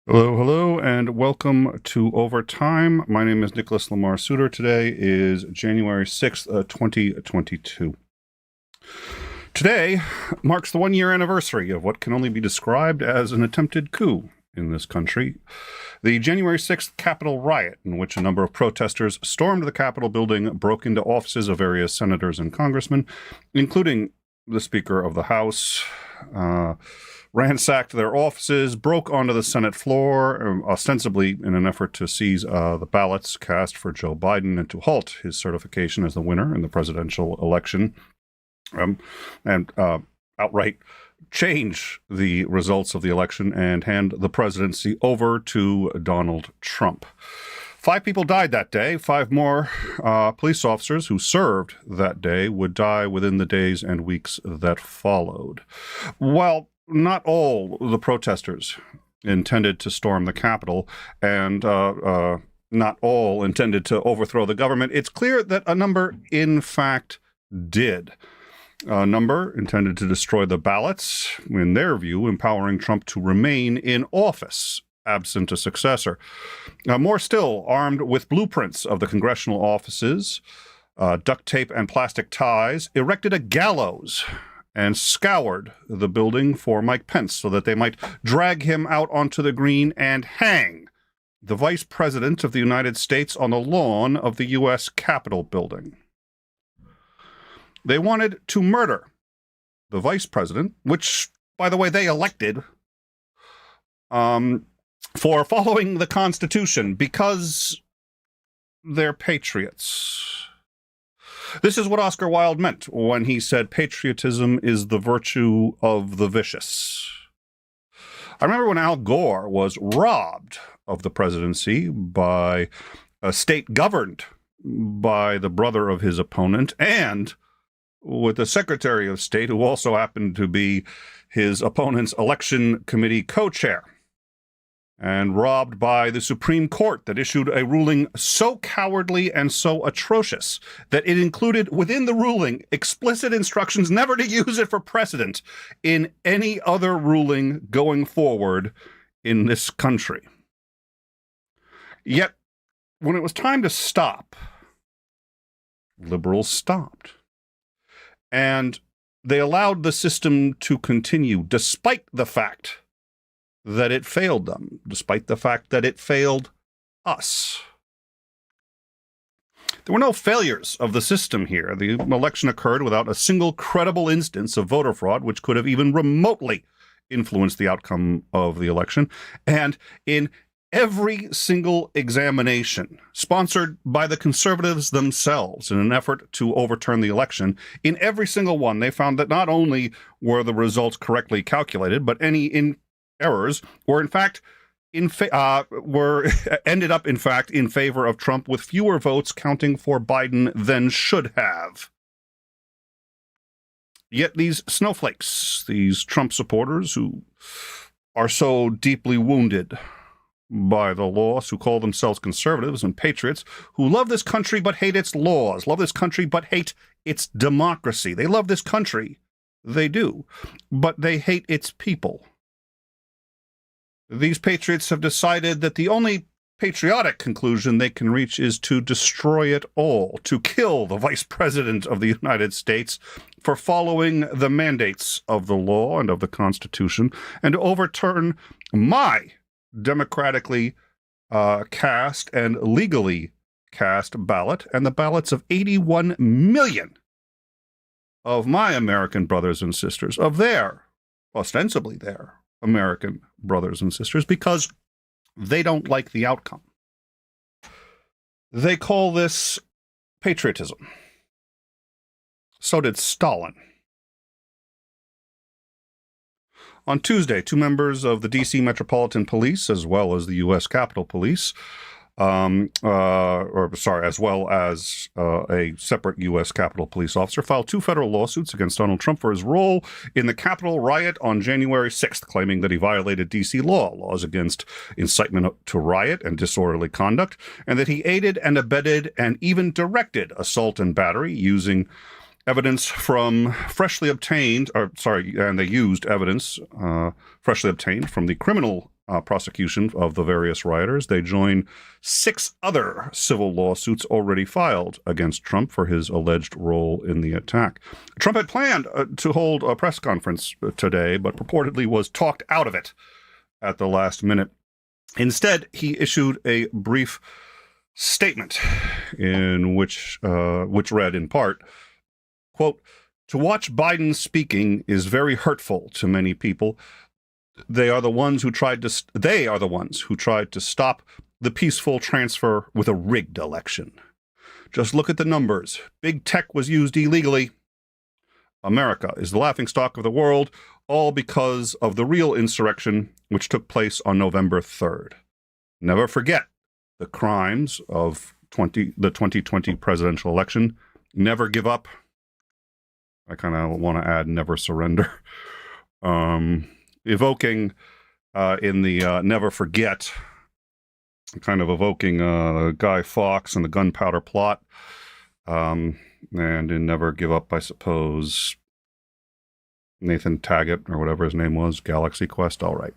Hello, hello, and welcome to Overtime. My name is Nicholas Lamar Soutter. Today is January 6th, 2022. Today marks the one-year anniversary of what can only be described as an attempted coup in this country. The January 6th Capitol riot, in which a number of protesters stormed the Capitol building, broke into offices of various senators and congressmen, including the Speaker of the House, ransacked their offices, broke onto the Senate floor, ostensibly in an effort to seize the ballots cast for Joe Biden and to halt his certification as the winner in the presidential election, and outright change the results of the election and hand the presidency over to Donald Trump. 5 people died that day. 5 more police officers who served that day would die within the days and weeks that followed. While not all the protesters intended to storm the Capitol, and not all intended to overthrow the government, it's clear that a number, in fact, did. A number intended to destroy the ballots, in their view, empowering Trump to remain in office, absent a successor. More still, armed with blueprints of the congressional offices, duct tape and plastic ties, erected a gallows and scoured the building for Mike Pence so that they might drag him out onto the green and hang the Vice President of the United States on the lawn of the U.S. Capitol building. They wanted to murder the Vice President, which, by the way, they elected, for following the Constitution because they're patriots. This is what Oscar Wilde meant when he said patriotism is the virtue of the vicious. I remember when Al Gore was robbed of the presidency by a state governed by the brother of his opponent, and with the Secretary of State, who also happened to be his opponent's election committee co-chair, and robbed by the Supreme Court that issued a ruling so cowardly and so atrocious that it included within the ruling explicit instructions never to use it for precedent in any other ruling going forward in this country. Yet, when it was time to stop, liberals stopped. And they allowed the system to continue despite the fact that it failed them, despite the fact that it failed us. There were no failures of the system here. The election occurred without a single credible instance of voter fraud, which could have even remotely influenced the outcome of the election. And in every single examination, sponsored by the conservatives themselves in an effort to overturn the election, in every single one, they found that not only were the results correctly calculated, but any errors were in fact ended up in fact in favor of Trump, with fewer votes counting for Biden than should have. Yet these snowflakes, these Trump supporters who are so deeply wounded by the loss, who call themselves conservatives and patriots, who love this country but hate its laws, love this country but hate its democracy. They love this country, they do, but they hate its people. These patriots have decided that the only patriotic conclusion they can reach is to destroy it all, to kill the Vice President of the United States for following the mandates of the law and of the Constitution, and to overturn my democratically cast and legally cast ballot and the ballots of 81 million of my American brothers and sisters, of their, ostensibly their, American brothers and sisters, because they don't like the outcome. They call this patriotism. So did Stalin. On Tuesday, 2 members of the D.C. Metropolitan Police, as well as the U.S. Capitol Police, as well as a separate U.S. Capitol Police officer, filed 2 federal lawsuits against Donald Trump for his role in the Capitol riot on January 6th, claiming that he violated D.C. laws against incitement to riot and disorderly conduct, and that he aided and abetted and even directed assault and battery using evidence from freshly obtained, and they used evidence freshly obtained from the criminal prosecution of the various rioters. They join 6 other civil lawsuits already filed against Trump for his alleged role in the attack. Trump had planned to hold a press conference today, but purportedly was talked out of it at the last minute. Instead, he issued a brief statement in which read in part, quote, "To watch Biden speaking is very hurtful to many people. They are the ones who tried to stop the peaceful transfer with a rigged election. Just look at the numbers. Big tech was used illegally. America is the laughingstock of the world, all because of the real insurrection, which took place on November 3rd. Never forget the crimes of the 2020 presidential election. Never give up." I kind of want to add never surrender. Evoking in the never forget, kind of evoking Guy Fawkes and the gunpowder plot. And in never give up, I suppose, Nathan Taggart, or whatever his name was, Galaxy Quest. All right.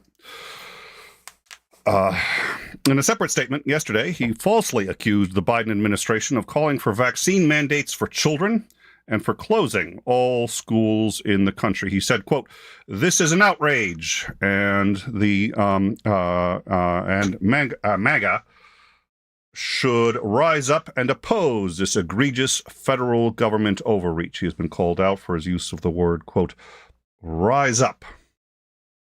In a separate statement yesterday, he falsely accused the Biden administration of calling for vaccine mandates for children and for closing all schools in the country. He said, quote, "This is an outrage, and MAGA should rise up and oppose this egregious federal government overreach." He has been called out for his use of the word, quote, "rise up,"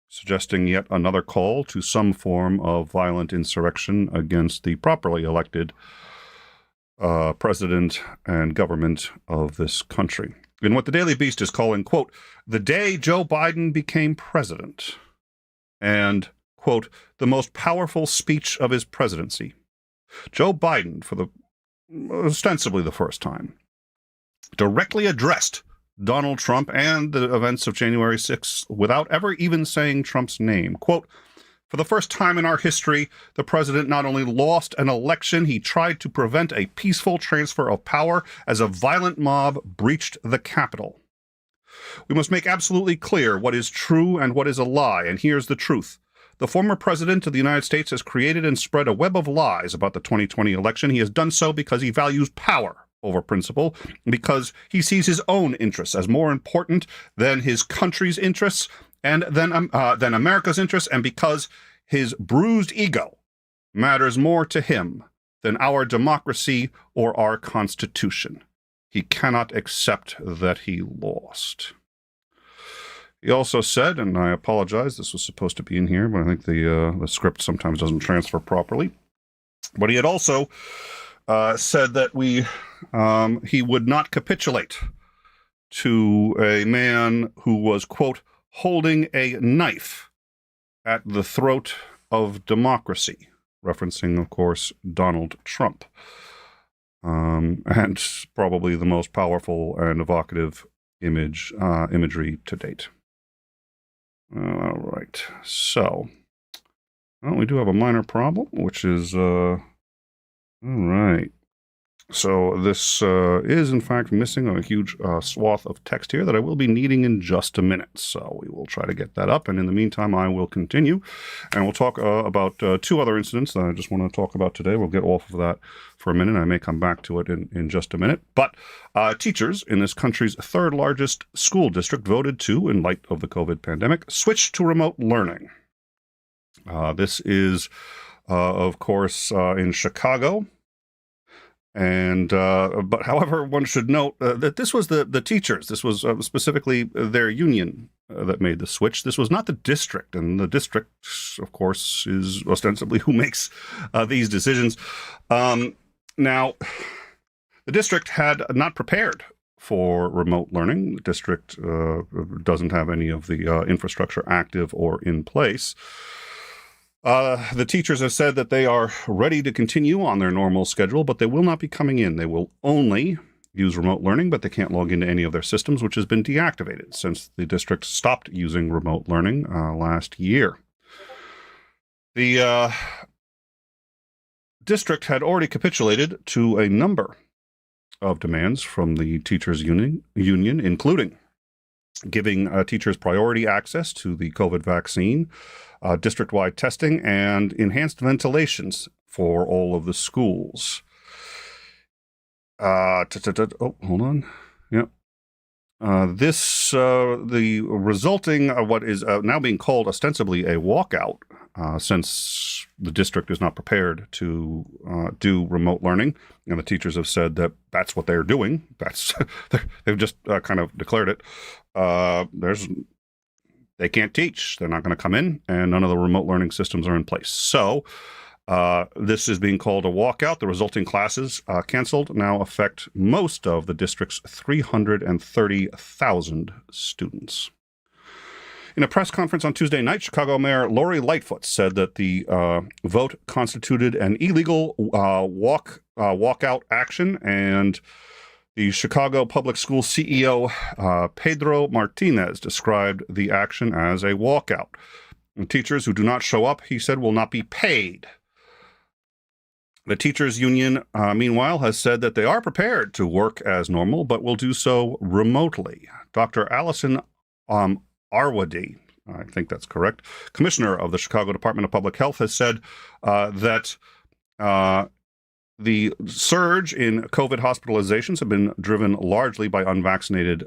suggesting yet another call to some form of violent insurrection against the properly elected president and government of this country. In what the Daily Beast is calling, quote, "the day Joe Biden became president," and, quote, "the most powerful speech of his presidency." Joe Biden, for the ostensibly the first time, directly addressed Donald Trump and the events of January 6th without ever even saying Trump's name. Quote, "For the first time in our history, the president not only lost an election, he tried to prevent a peaceful transfer of power as a violent mob breached the Capitol. We must make absolutely clear what is true and what is a lie, and here's the truth. The former president of the United States has created and spread a web of lies about the 2020 election. He has done so because he values power over principle, because he sees his own interests as more important than his country's interests, and than America's interests, and because his bruised ego matters more to him than our democracy or our Constitution. He cannot accept that he lost." He also said, and I apologize, this was supposed to be in here, but I think the script sometimes doesn't transfer properly. But he had also said that he would not capitulate to a man who was, quote, "holding a knife at the throat of democracy," referencing, of course, Donald Trump. And probably the most powerful and evocative imagery to date. All right. So, well, we do have a minor problem, which is, all right. So this is, in fact, missing a huge swath of text here that I will be needing in just a minute. So we will try to get that up. And in the meantime, I will continue. And we'll talk about 2 other incidents that I just want to talk about today. We'll get off of that for a minute. I may come back to it in just a minute. But teachers in this country's 3rd largest school district voted to, in light of the COVID pandemic, switch to remote learning. This is, of course, in Chicago. And but however, one should note that this was the teachers. This was specifically their union that made the switch. This was not the district. And the district, of course, is ostensibly who makes these decisions. Now, the district had not prepared for remote learning. The district doesn't have any of the infrastructure active or in place. The teachers have said that they are ready to continue on their normal schedule, but they will not be coming in. They will only use remote learning, but they can't log into any of their systems, which has been deactivated since the district stopped using remote learning last year. The district had already capitulated to a number of demands from the teachers' union, including giving teachers priority access to the COVID vaccine, district-wide testing, and enhanced ventilations for all of the schools. Oh, hold on. Yep. The resulting what is now being called ostensibly a walkout, since the district is not prepared to do remote learning, and the teachers have said that that's what they're doing. They've just kind of declared it. They can't teach. They're not going to come in, and none of the remote learning systems are in place. So this is being called a walkout. The resulting classes canceled now affect most of the district's 330,000 students. In a press conference on Tuesday night, Chicago Mayor Lori Lightfoot said that the vote constituted an illegal walkout action, and the Chicago Public School CEO Pedro Martinez described the action as a walkout. And teachers who do not show up, he said, will not be paid. The teachers union, meanwhile, has said that they are prepared to work as normal, but will do so remotely. Dr. Allison Arwady, I think that's correct, commissioner of the Chicago Department of Public Health, has said that the surge in COVID hospitalizations have been driven largely by unvaccinated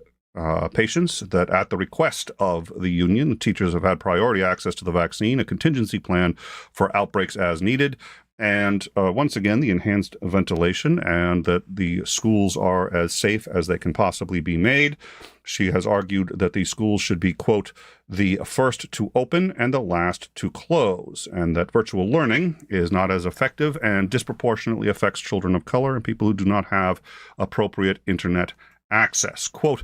patients, that at the request of the union, teachers have had priority access to the vaccine, a contingency plan for outbreaks as needed, and once again, the enhanced ventilation, and that the schools are as safe as they can possibly be made. She has argued that the schools should be, quote, the first to open and the last to close, and that virtual learning is not as effective and disproportionately affects children of color and people who do not have appropriate internet access. Quote,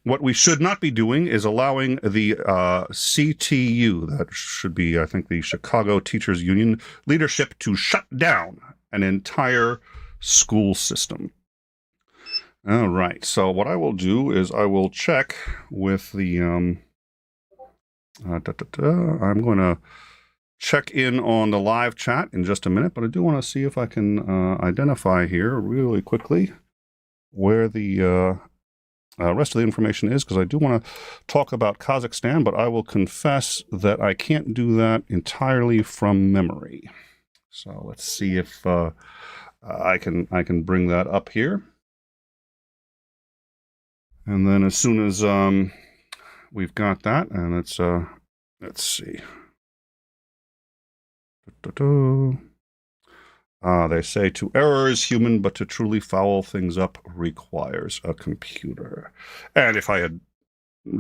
what we should not be doing is allowing the CTU, that should be, I think, the Chicago Teachers Union leadership, to shut down an entire school system. All right, so what I will do is I will check with the, I'm going to check in on the live chat in just a minute, but I do want to see if I can identify here really quickly where the rest of the information is, because I do want to talk about Kazakhstan, but I will confess that I can't do that entirely from memory. So let's see if I can bring that up here. And then as soon as we've got that, and let's see. They say, to error is human, but to truly foul things up requires a computer. And if I had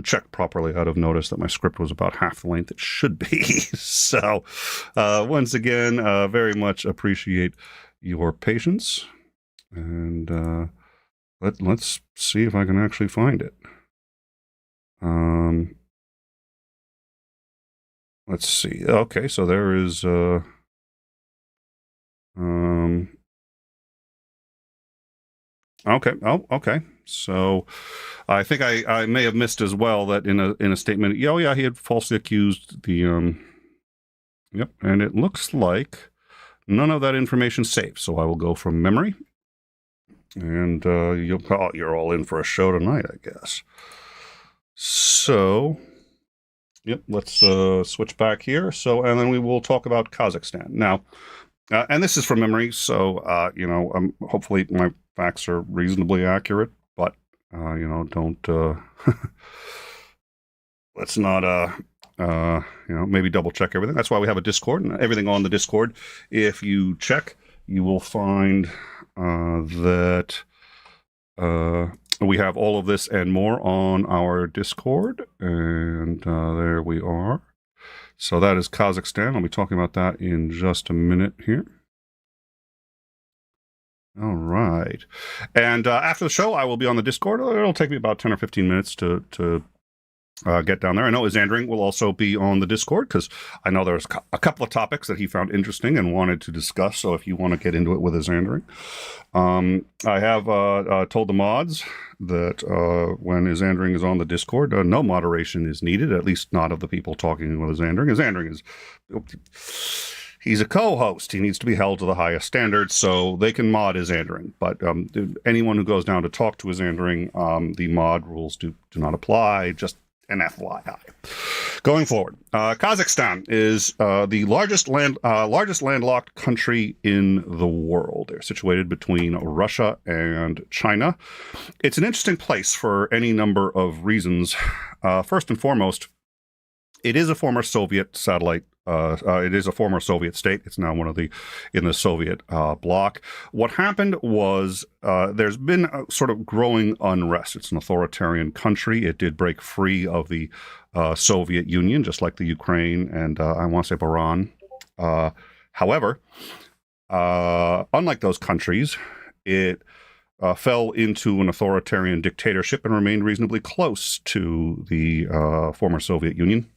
checked properly, I'd have noticed that my script was about half the length it should be. So once again, very much appreciate your patience. And let's see if I can actually find it. Let's see. Okay, so there is... Okay. Oh, okay. So I think I may have missed as well that in a statement, oh yeah, he had falsely accused the, yep. And it looks like none of that information saved. So I will go from memory, and you're all in for a show tonight, I guess. So, yep, let's switch back here. So, and then we will talk about Kazakhstan now. And this is from memory, so, hopefully my facts are reasonably accurate, but, don't, let's not, maybe double check everything. That's why we have a Discord, and everything on the Discord, if you check, you will find that we have all of this and more on our Discord, and there we are. So that is Kazakhstan. I'll be talking about that in just a minute here. All right. And after the show, I will be on the Discord. It'll take me about 10 or 15 minutes to get down there. I know Isandring will also be on the Discord, because I know there's a couple of topics that he found interesting and wanted to discuss. So if you want to get into it with Isandring, I have told the mods that when Isandring is on the Discord, no moderation is needed, at least not of the people talking with Isandring. Isandring is... He's a co-host. He needs to be held to the highest standards, so they can mod Isandring. But anyone who goes down to talk to Isandring, the mod rules do not apply. Just an FYI. Going forward, Kazakhstan is the largest landlocked country in the world. They're situated between Russia and China. It's an interesting place for any number of reasons. First and foremost, it is a former Soviet satellite. It is a former Soviet state. It's now in the Soviet Bloc. What happened was there's been a sort of growing unrest. It's an authoritarian country. It did break free of the Soviet Union, just like the Ukraine and I want to say Bahrain. However, unlike those countries, it fell into an authoritarian dictatorship and remained reasonably close to the former Soviet Union.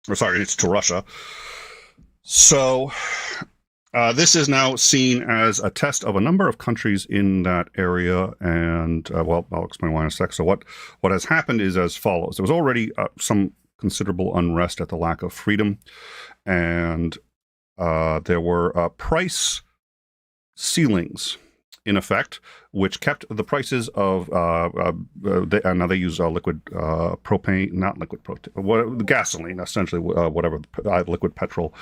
It's to Russia. So this is now seen as a test of a number of countries in that area. And, well, I'll explain why in a sec. So what has happened is as follows. There was already some considerable unrest at the lack of freedom. And there were price ceilings in effect, which kept the prices of, now they use liquid propane, not liquid propane, gasoline, essentially, whatever, liquid petrol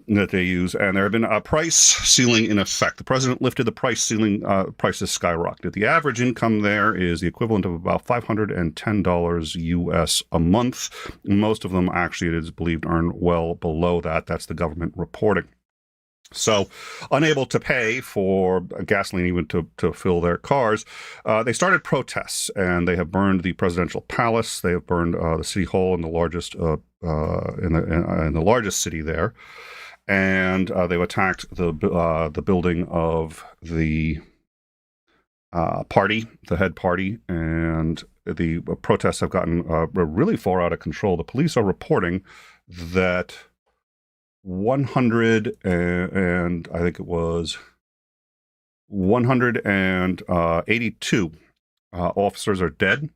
that they use. And there had been a price ceiling in effect. The president lifted the price ceiling, prices skyrocketed. The average income there is the equivalent of about $510 US a month. Most of them actually, it is believed, earn well below that. That's the government reporting. So, unable to pay for gasoline even to fill their cars, they started protests, and they have burned the presidential palace. They have burned the city hall in the largest in the largest city there, and they've attacked the building of the party, the head party, and the protests have gotten really far out of control. The police are reporting that 100 and I think it was 182 officers are dead.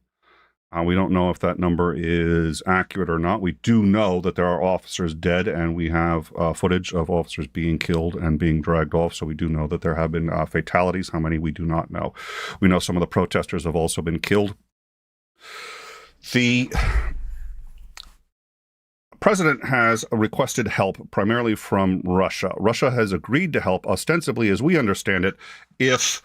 We don't know if that number is accurate or not. We do know that there are officers dead, and we have footage of officers being killed and being dragged off. So we do know that there have been fatalities. How many, we do not know. We know some of the protesters have also been killed. The president has requested help primarily from Russia. Russia has agreed to help, ostensibly, as we understand it, if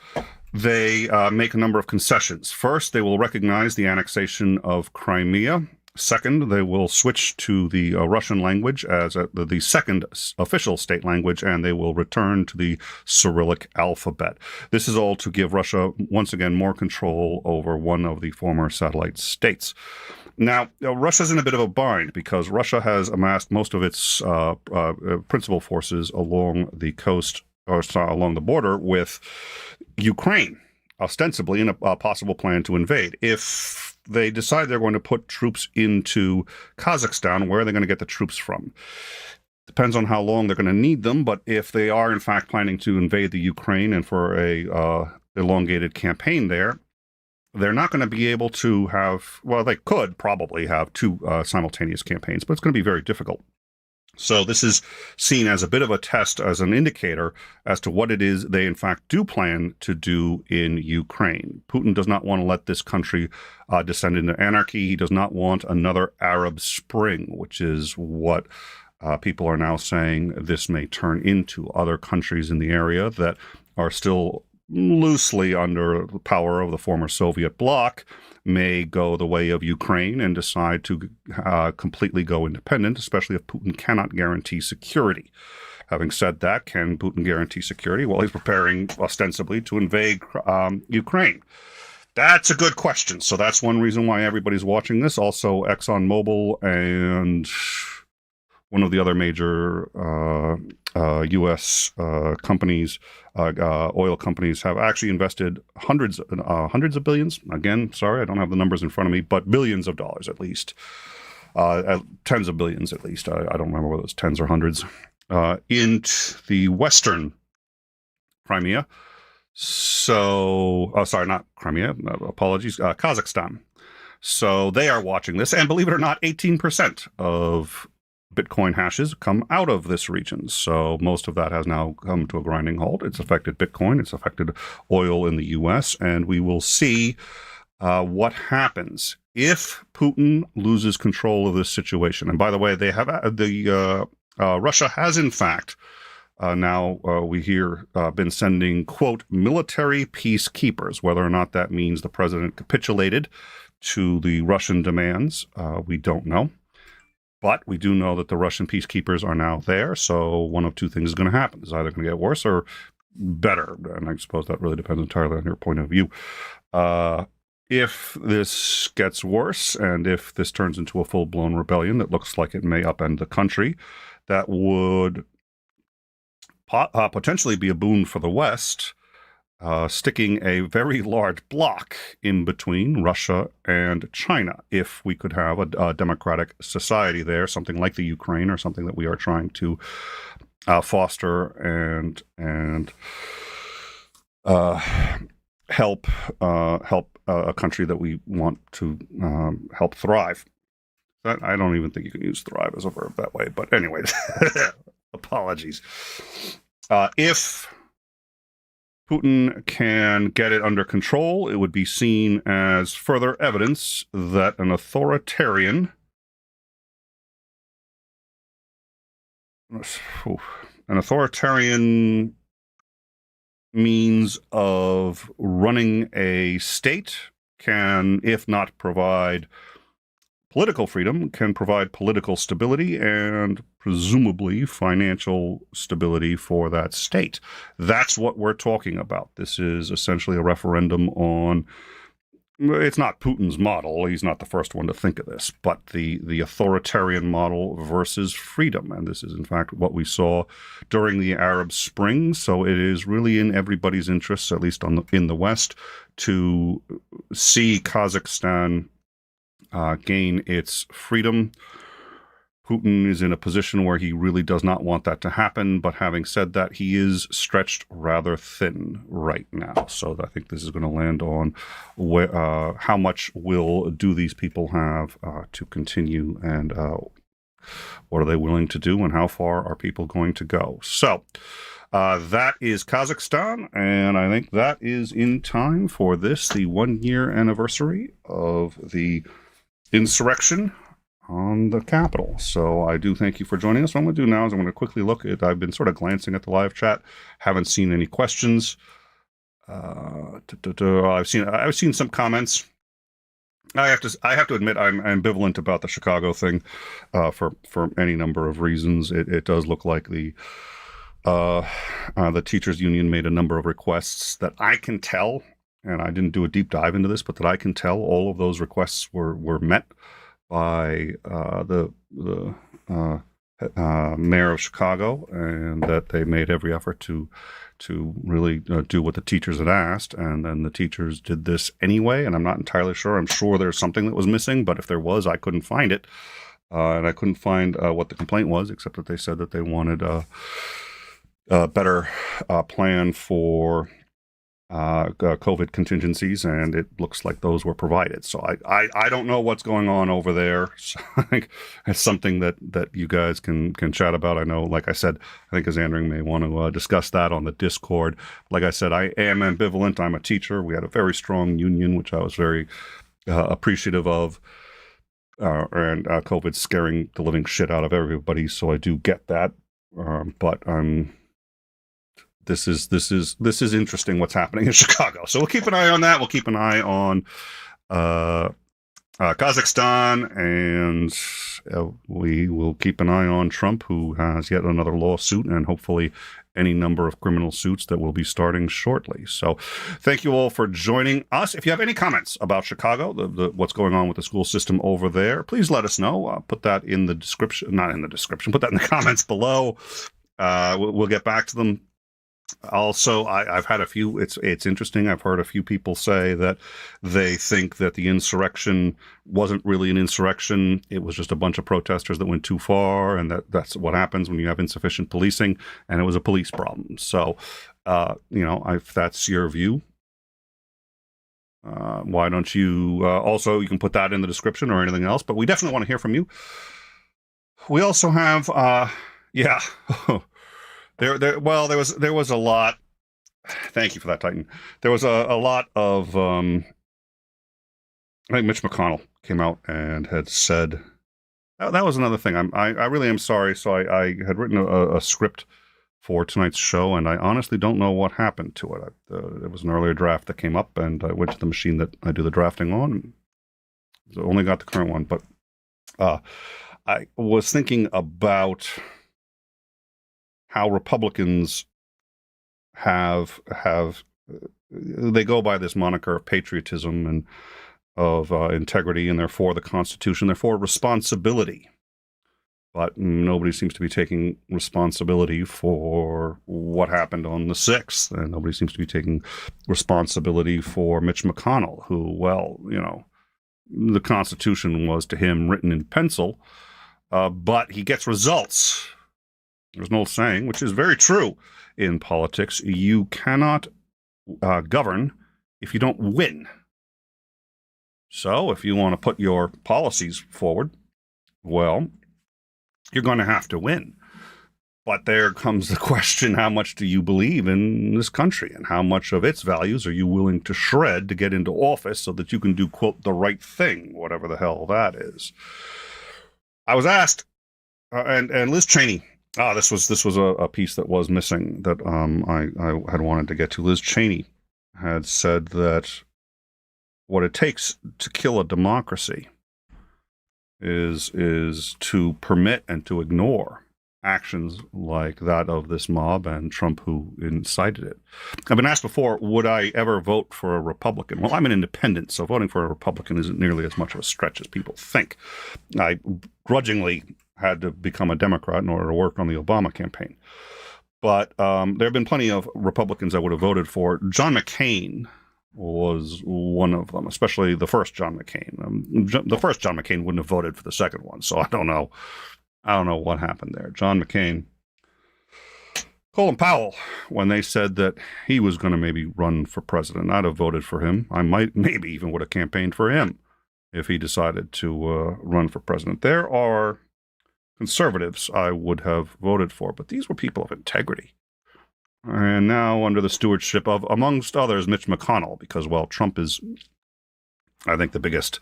they make a number of concessions. First, they will recognize the annexation of Crimea. Second, they will switch to the Russian language as the second official state language, and they will return to the Cyrillic alphabet. This is all to give Russia, once again, more control over one of the former satellite states. Now, Russia's in a bit of a bind because Russia has amassed most of its principal forces along the coast, or along the border with Ukraine, ostensibly in a possible plan to invade. If they decide they're going to put troops into Kazakhstan, where are they going to get the troops from? Depends on how long they're going to need them, but if they are in fact planning to invade the Ukraine and for a elongated campaign there, they're not going to be able to have, well, they could probably have two simultaneous campaigns, but it's going to be very difficult. So this is seen as a bit of a test, as an indicator as to what it is they in fact do plan to do in Ukraine. Putin does not want to let this country descend into anarchy. He does not want another Arab Spring, which is what people are now saying this may turn into. Other countries in the area that are still loosely under the power of the former Soviet Bloc may go the way of Ukraine and decide to completely go independent, especially if Putin cannot guarantee security. Having said that, can Putin guarantee security? Well, he's preparing ostensibly to invade Ukraine. That's a good question. So that's one reason why everybody's watching this. Also, ExxonMobil and one of the other major U.S. companies, oil companies, have actually invested hundreds of billions. Again, sorry, I don't have the numbers in front of me, but billions of dollars at least, tens of billions at least. I don't remember whether it's tens or hundreds, into the western Crimea. So, sorry, not Crimea. Apologies, Kazakhstan. So they are watching this, and believe it or not, 18% of Bitcoin hashes come out of this region. So most of that has now come to a grinding halt. It's affected Bitcoin. It's affected oil in the U.S. And we will see what happens if Putin loses control of this situation. And by the way, they have Russia has in fact now we hear been sending, quote, military peacekeepers. Whether or not that means the president capitulated to the Russian demands, we don't know. But we do know that the Russian peacekeepers are now there. So one of two things is going to happen. It's either going to get worse or better. And I suppose that really depends entirely on your point of view. If this gets worse and if this turns into a full-blown rebellion that looks like it may upend the country, that would potentially be a boon for the West, sticking a very large block in between Russia and China. If we could have a democratic society there, something like the Ukraine or something that we are trying to foster and help a country that we want to help thrive. I don't even think you can use thrive as a verb that way. But anyway, apologies. If Putin can get it under control, it would be seen as further evidence that an authoritarian means of running a state can, if not provide political freedom, can provide political stability and presumably financial stability for that state. That's what we're talking about. This is essentially a referendum on, it's not Putin's model. He's not the first one to think of this, but the authoritarian model versus freedom. And this is, in fact, what we saw during the Arab Spring. So it is really in everybody's interests, at least in the West, to see Kazakhstan gain its freedom. Putin is in a position where he really does not want that to happen. But having said that, he is stretched rather thin right now. So I think this is going to land on how much will do these people have to continue, and what are they willing to do, and how far are people going to go? So that is Kazakhstan, and I think that is in time for this, the 1-year anniversary of the insurrection on the Capitol. So I do thank you for joining us. What I'm going to do now is I'm going to quickly look at, I've been sort of glancing at the live chat, haven't seen any questions. I've seen some comments. I have to admit I'm ambivalent about the Chicago thing for any number of reasons. It does look like the teachers union made a number of requests that I can tell, and I didn't do a deep dive into this, but that I can tell all of those requests were met by the mayor of Chicago, and that they made every effort to really do what the teachers had asked, and then the teachers did this anyway. And I'm not entirely sure. I'm sure there's something that was missing, but if there was, I couldn't find it, and I couldn't find what the complaint was, except that they said that they wanted a better plan for COVID contingencies, and it looks like those were provided. So I don't know what's going on over there. So I think it's something that you guys can chat about. I know, like I said, I think Azandring may want to discuss that on the Discord. Like I said, I am ambivalent. I'm a teacher. We had a very strong union, which I was very appreciative of. And COVID's scaring the living shit out of everybody, so I do get that. But This is interesting what's happening in Chicago. So we'll keep an eye on that. We'll keep an eye on Kazakhstan, and we will keep an eye on Trump, who has yet another lawsuit, and hopefully any number of criminal suits that will be starting shortly. So thank you all for joining us. If you have any comments about Chicago, what's going on with the school system over there, please let us know. Put that in the description, not in the description, put that in the comments below. We'll get back to them. Also, I've had a few, it's interesting, I've heard a few people say that they think that the insurrection wasn't really an insurrection, it was just a bunch of protesters that went too far, and that's what happens when you have insufficient policing, and it was a police problem. So, if that's your view, why don't you, also, you can put that in the description or anything else, but we definitely want to hear from you. We also have, yeah... There was a lot. Thank you for that, Titan. There was a lot of I think Mitch McConnell came out and had said, that was another thing. I really am sorry. So I had written a script for tonight's show, and I honestly don't know what happened to it. There was an earlier draft that came up, and I went to the machine that I do the drafting on, and so only got the current one. But I was thinking about how Republicans have they go by this moniker of patriotism and of integrity, and they're for the Constitution, they're for responsibility. But nobody seems to be taking responsibility for what happened on the 6th, and nobody seems to be taking responsibility for Mitch McConnell, who, well, the Constitution was to him written in pencil, but he gets results. There's an old saying, which is very true in politics: you cannot govern if you don't win. So if you want to put your policies forward, well, you're going to have to win. But there comes the question, how much do you believe in this country, and how much of its values are you willing to shred to get into office so that you can do, quote, the right thing, whatever the hell that is. I was asked, and Liz Cheney, this was a piece that was missing that I had wanted to get to. Liz Cheney had said that what it takes to kill a democracy is to permit and to ignore actions like that of this mob and Trump, who incited it. I've been asked before, would I ever vote for a Republican? Well, I'm an independent, so voting for a Republican isn't nearly as much of a stretch as people think. I grudgingly had to become a Democrat in order to work on the Obama campaign. But there have been plenty of Republicans I would have voted for. John McCain was one of them, especially the first John McCain. The first John McCain wouldn't have voted for the second one, so I don't know what happened there. John McCain, Colin Powell, when they said that he was going to maybe run for president, I'd have voted for him. I maybe even would have campaigned for him if he decided to run for president. There are conservatives I would have voted for, but these were people of integrity. And now under the stewardship of, amongst others, Mitch McConnell, because, well, Trump is, I think, the biggest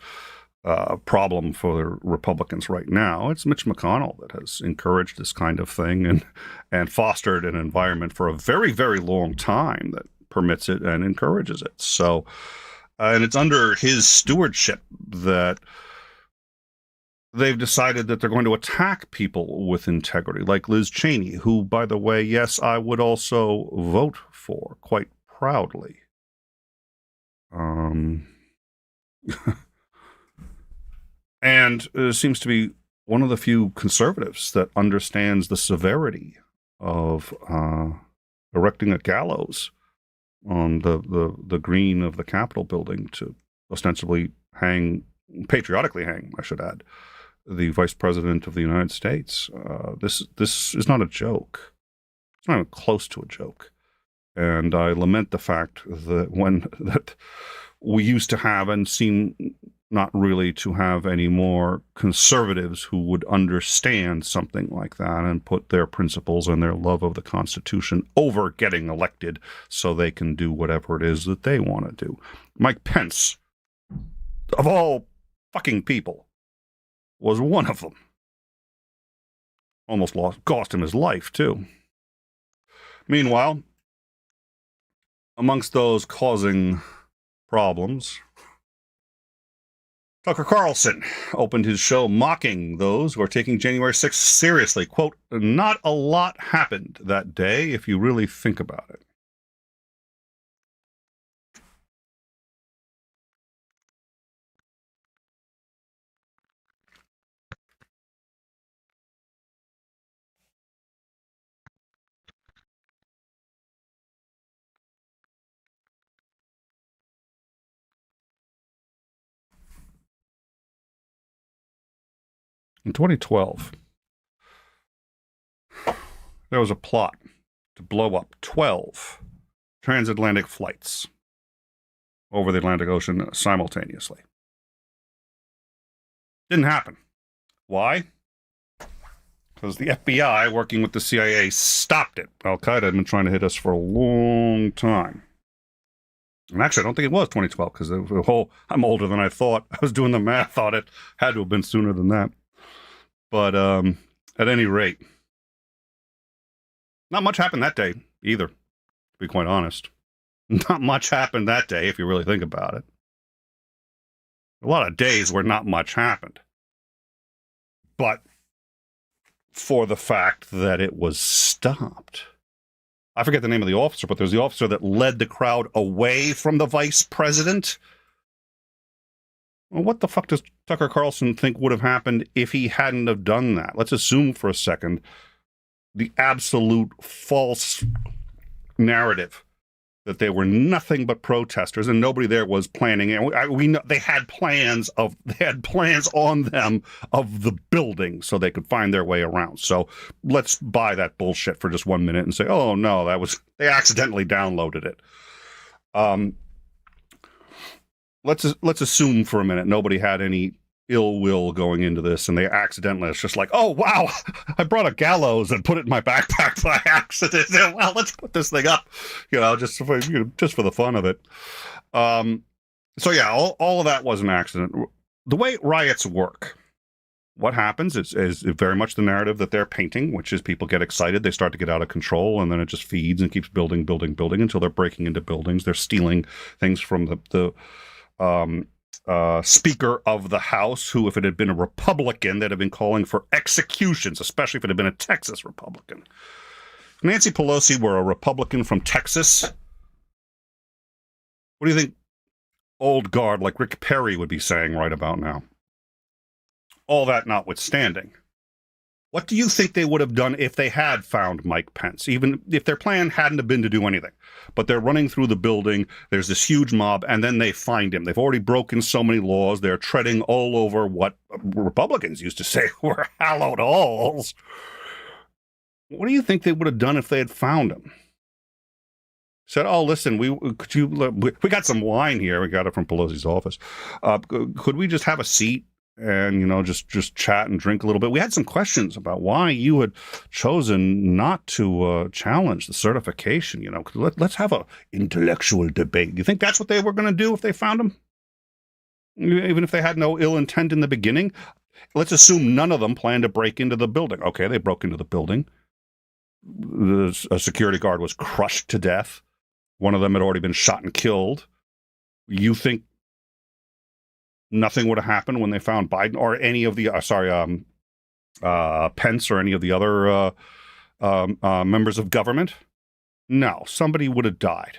problem for the Republicans right now. It's Mitch McConnell that has encouraged this kind of thing and fostered an environment for a very, very long time that permits it and encourages it. So, and it's under his stewardship that they've decided that they're going to attack people with integrity, like Liz Cheney, who, by the way, yes, I would also vote for quite proudly. And seems to be one of the few conservatives that understands the severity of erecting a gallows on the green of the Capitol building to ostensibly patriotically hang, I should add, the Vice President of the United States. This is not a joke. It's not even close to a joke. And I lament the fact that we used to have, and seem not really to have any more, conservatives who would understand something like that and put their principles and their love of the Constitution over getting elected so they can do whatever it is that they want to do. Mike Pence, of all fucking people, was one of them. Almost cost him his life, too. Meanwhile, amongst those causing problems, Tucker Carlson opened his show mocking those who are taking January 6th seriously. Quote, "Not a lot happened that day if you really think about it." In 2012, there was a plot to blow up 12 transatlantic flights over the Atlantic Ocean simultaneously. Didn't happen. Why? Because the FBI, working with the CIA, stopped it. Al-Qaeda had been trying to hit us for a long time. And actually, I don't think it was 2012 because the whole I'm older than I thought. I was doing the math on it. Had to have been sooner than that. But at any rate, not much happened that day either, to be quite honest. Not much happened that day if you really think about it. A lot of days where not much happened. But for the fact that it was stopped. I forget the name of the officer, but there's the officer that led the crowd away from the vice president. Well, what the fuck does Tucker Carlson think would have happened if he hadn't have done that? Let's assume for a second the absolute false narrative that they were nothing but protesters and nobody there was planning. And we know they had plans on them of the building so they could find their way around. So let's buy that bullshit for just 1 minute and say, oh no, they accidentally downloaded it. Let's assume for a minute nobody had any ill will going into this, and they accidentally, it's just like, oh wow, I brought a gallows and put it in my backpack by accident. Well, let's put this thing up, just for the fun of it. So yeah, all of that was an accident. The way riots work, what happens is very much the narrative that they're painting, which is people get excited, they start to get out of control, and then it just feeds and keeps building until they're breaking into buildings. They're stealing things from the Speaker of the House, who, if it had been a Republican, they'd have been calling for executions, especially if it had been a Texas Republican. If Nancy Pelosi were a Republican from Texas, what do you think old guard like Rick Perry would be saying right about now? All that notwithstanding, what do you think they would have done if they had found Mike Pence, even if their plan hadn't have been to do anything? But they're running through the building, there's this huge mob, and then they find him. They've already broken so many laws, they're treading all over what Republicans used to say were hallowed halls. What do you think they would have done if they had found him? Said, oh, listen, we got some wine here. We got it from Pelosi's office. Could we just have a seat and, just chat and drink a little bit? We had some questions about why you had chosen not to challenge the certification. Let's have a intellectual debate. You think that's what they were going to do if they found him? Even if they had no ill intent in the beginning? Let's assume none of them planned to break into the building. Okay, they broke into the building. A security guard was crushed to death. One of them had already been shot and killed. You think nothing would have happened when they found Biden or any of the, Pence or any of the other members of government? No, somebody would have died.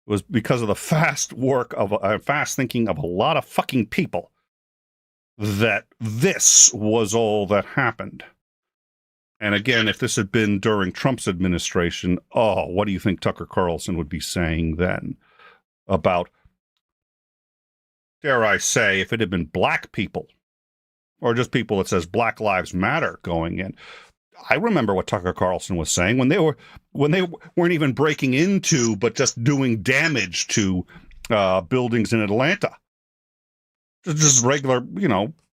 It was because of the fast thinking of a lot of fucking people that this was all that happened. And again, if this had been during Trump's administration, what do you think Tucker Carlson would be saying then about, dare I say, if it had been black people or just people that says Black Lives Matter going in? I remember what Tucker Carlson was saying when they weren't even breaking into, but just doing damage to buildings in Atlanta. Just regular,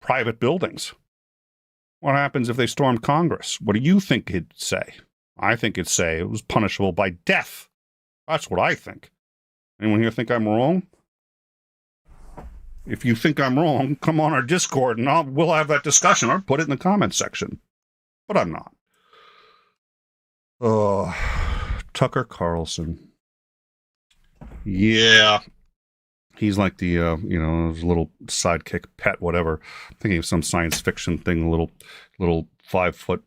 private buildings. What happens if they storm Congress? What do you think he'd say? I think he'd say it was punishable by death. That's what I think. Anyone here think I'm wrong? If you think I'm wrong, come on our Discord and we'll have that discussion or put it in the comments section. But I'm not. Tucker Carlson. Yeah. He's like the, his little sidekick pet, whatever. I'm thinking of some science fiction thing, a little 5 foot,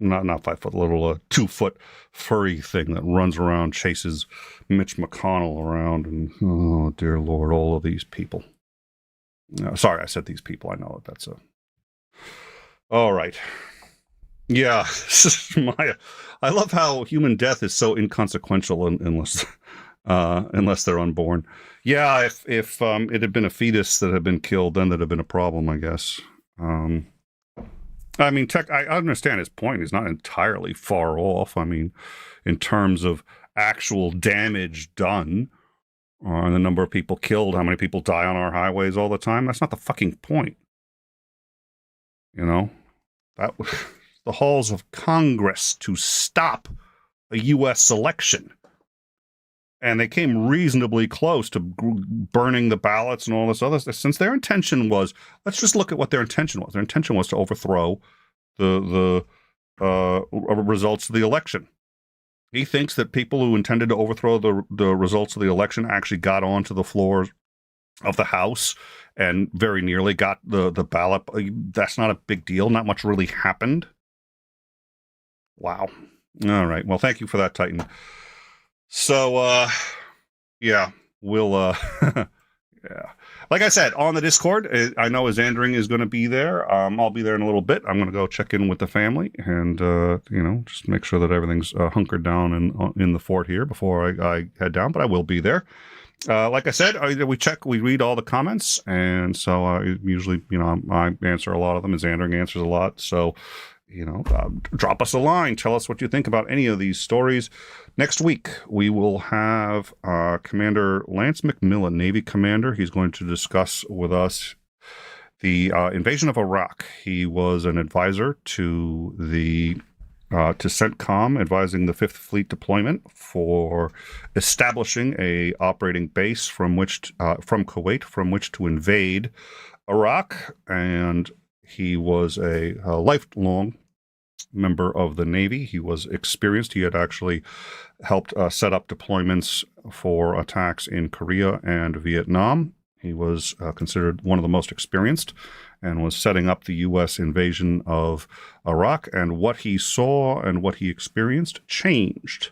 not 5 foot, little 2 foot furry thing that runs around, chases Mitch McConnell around. And, oh, dear Lord, all of these people. Sorry, I said these people. I know that's all right. Yeah. I love how human death is so inconsequential unless they're unborn. Yeah, if it had been a fetus that had been killed, then that'd have been a problem, I guess. I understand his point. He's not entirely far off. I mean, in terms of actual damage done, and the number of people killed, how many people die on our highways all the time, that's not the fucking point. That was the halls of Congress to stop a U.S. election. and they came reasonably close to burning the ballots and all this other stuff, since their intention was, let's just look at what their intention was. Their intention was to overthrow the results of the election. He thinks that people who intended to overthrow the results of the election actually got onto the floor of the House and very nearly got the ballot. That's not a big deal. Not much really happened. Wow. All right. Well, thank you for that, Titan. So, yeah, we'll, yeah. Like I said, on the Discord, I know Xandring is going to be there. I'll be there in a little bit. I'm going to go check in with the family and, just make sure that everything's hunkered down in the fort here before I head down, but I will be there. Like I said, we read all the comments, and so I usually, I answer a lot of them, and Xandring answers a lot. So, drop us a line. Tell us what you think about any of these stories. Next week, we will have Commander Lance McMillan, Navy Commander. He's going to discuss with us the invasion of Iraq. He was an advisor to CENTCOM, advising the Fifth Fleet deployment for establishing a operating base from Kuwait, from which to invade Iraq. And he was a lifelong member of the Navy. He was experienced. He had actually helped set up deployments for attacks in Korea and Vietnam. He was considered one of the most experienced and was setting up the U.S. invasion of Iraq. And what he saw and what he experienced changed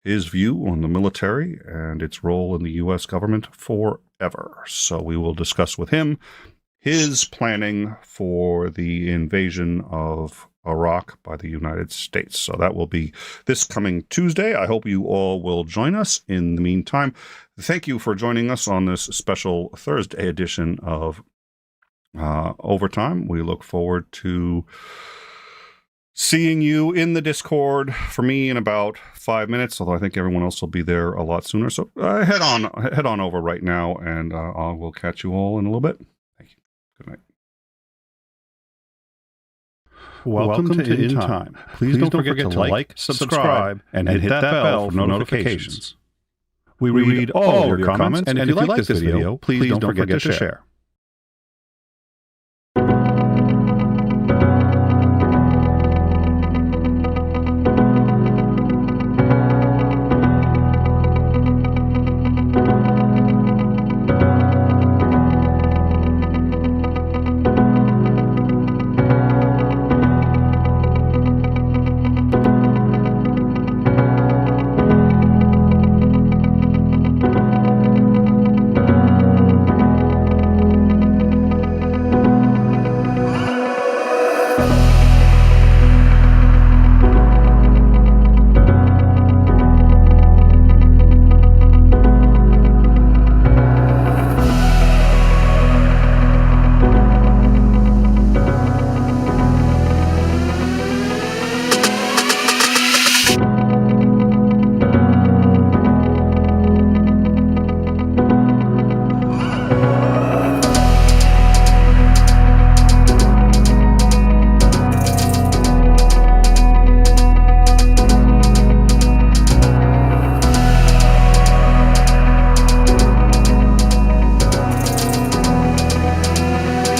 his view on the military and its role in the U.S. government forever. So we will discuss with him his planning for the invasion of Iraq by the United States. So that will be this coming Tuesday. I hope you all will join us. In the meantime, thank you for joining us on this special Thursday edition of Overtime. We look forward to seeing you in the Discord for me in about 5 minutes, although I think everyone else will be there a lot sooner. So head on over right now, and I will catch you all in a little bit. Thank you. Good night. Welcome to In Time. Please don't forget to like, subscribe, and hit that bell for notifications. We read all your comments, and if you like this video, please don't forget to share.